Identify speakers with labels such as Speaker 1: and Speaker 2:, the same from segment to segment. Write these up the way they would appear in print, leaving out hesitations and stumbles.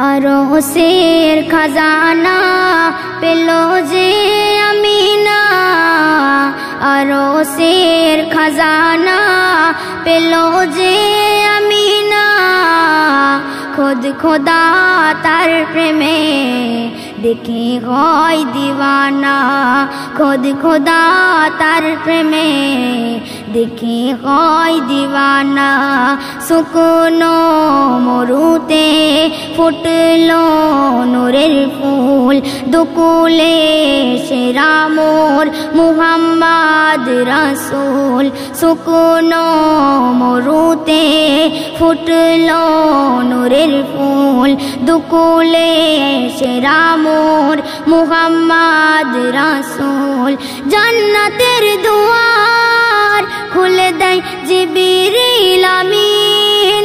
Speaker 1: আরশের খাজানা পেল যে আমিনা, আরশের খাজানা পেল যে আমিনা। খোদ খোদা তার প্রেমে দেখে হয় দিওয়ানা, খোদ খোদা তার প্রেমে দেখে হয় দিওয়ানা। শুকনো মরুতে ফুটলো নূরের ফুল, দুকুলে সেরা মোর মুহাম্মদ রাসূল। শুকনো মরুতে ফুটলো নূরের ফুল, দুকুলে সেরা মোর মুহাম্মদ রাসূল। জান্নাতের দুয়ার খুলে দেয় জিবরিল আমিন,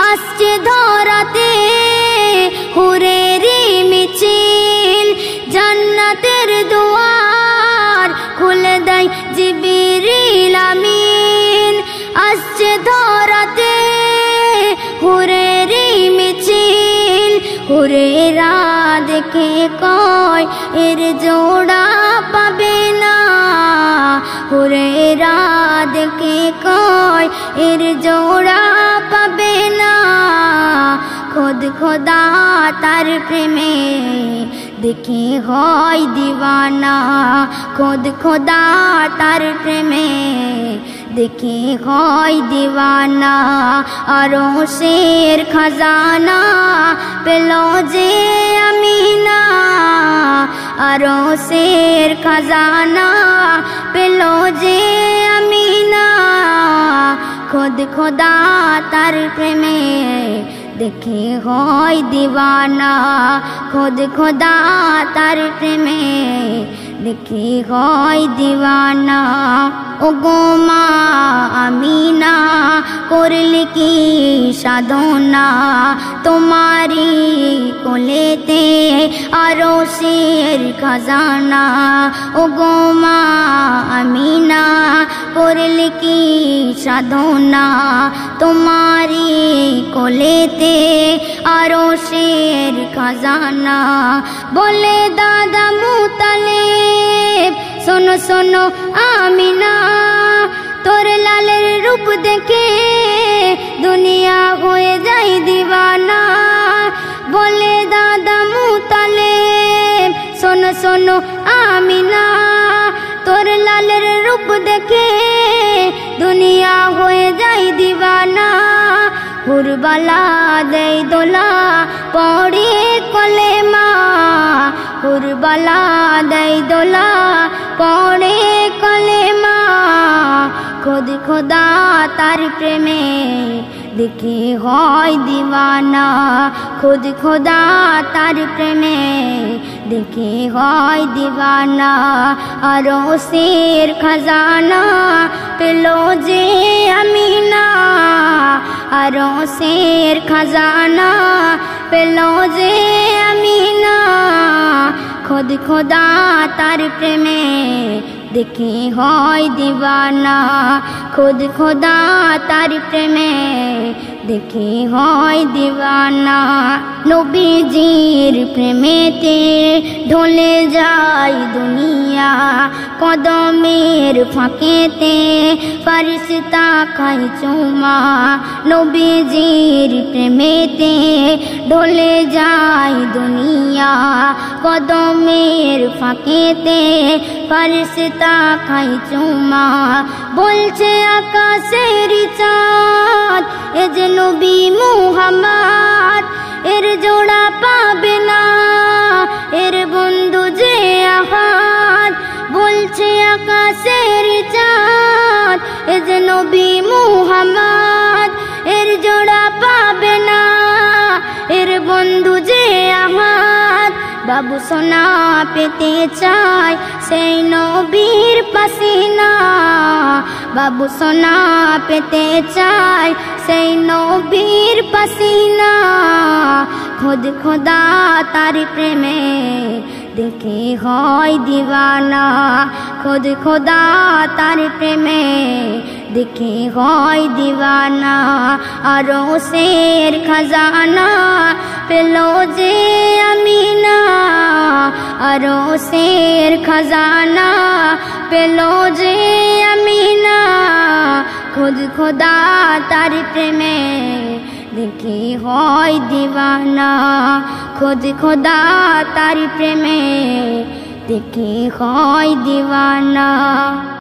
Speaker 1: আসছে ধরাতে হুরেরি মিছিল। জান্নাতের দুয়ার খুলে দেয় জিবরিল আমিন, আসছে ধরাতে হুরেরি মিছিল। হুরেরা দেখে কয় এর জোড়া পাবে না, হুরেরা দেখে কয় এর জোড়া পাবে না। খোদ খোদা তার প্রেমে দেখে হয় দিওয়ানা, খোদ খোদা তার প্রেমে দেখে হয় দিওয়ানা। আরশের খাজানা পেল যে আমিনা, আরশের খাজানা পেল যে আমিনা। খোদ খোদা তার প্রেমে দেখে হয় দিওয়ানা, খোদ খোদা তার প্রেমে দেখে হয় দিওয়ানা। ওগো মা আমিনা করলে কি সাধনা, তোমারি কোলেতে আরশের খাজানা। ওগো মা আমিনা করলে কি সাধনা, তোমারি কোলেতে আরশের খাজানা। বলে দাদা মুতালেব শোনো শোনো আমিনা, তোর লালের রূপ দেখে দুনিয়া হয়ে যায় দিওয়ানা। বলে দাদা মুতালেব শোনো শোনো আমিনা, তোর লালের রূপ দেখে দুনিয়া হয়ে যায় দিওয়ানা। হুরবালা দেই দোলা পড়ে কলেমা, হুরবালা দেই দোলা পড়ে কলেমা। খোদ খোদা তার প্রেমে দেখে হয় দিওয়ানা, খোদ খোদা তার প্রেমে দেখে হয় দিওয়ানা। আরশের খাজানা পেল যে আমিনা, আরশের খাজানা পেল যে আমিনা। খোদ খোদা তার প্রেমে দেখে হয় দিওয়ানা, খোদ খোদা তার প্রেমে দেখে হয় দিওয়ানা। নবীজির প্রেমেতে ঢলে যায় দুনিয়া, কদমের ফাঁকেতে ফারিস্তা খায় চুমা। নবীজির প্রেমেতে ঢলে যায় দুনিয়া, কদমের ফাঁকেতে ফারিস্তা খায় চুমা। বলছে আকাশের চাঁদ এ যে নবী মুহাম্মদ, এর জোড়া পাবে না এর বন্ধু যে আহাদ। বলছে আকাশের চাঁদ এ যে নবী মুহাম্মদ, এর জোড়া পাবে না এর বন্ধু যে আহাদ। বাবু সোনা পেতে চায় সেই নবীর পাসিনা, বাবু সোনা পেতে চায় সেই নবীর পাসিনা। খোদ খোদা তার প্রেমে দেখে হয় দিওয়ানা। খোদ খোদা তার প্রেমে দেখে হয় দিওয়ানা। আরো সের খাজানা পেল যে আমিনা, আরো সের খাজানা পেল যে আমিনা। খোদ খোদা তার প্রেমে দেখে হয় দিওয়ানা। খোদ খোদা তার প্রেমে দেখে হয় দিওয়ানা।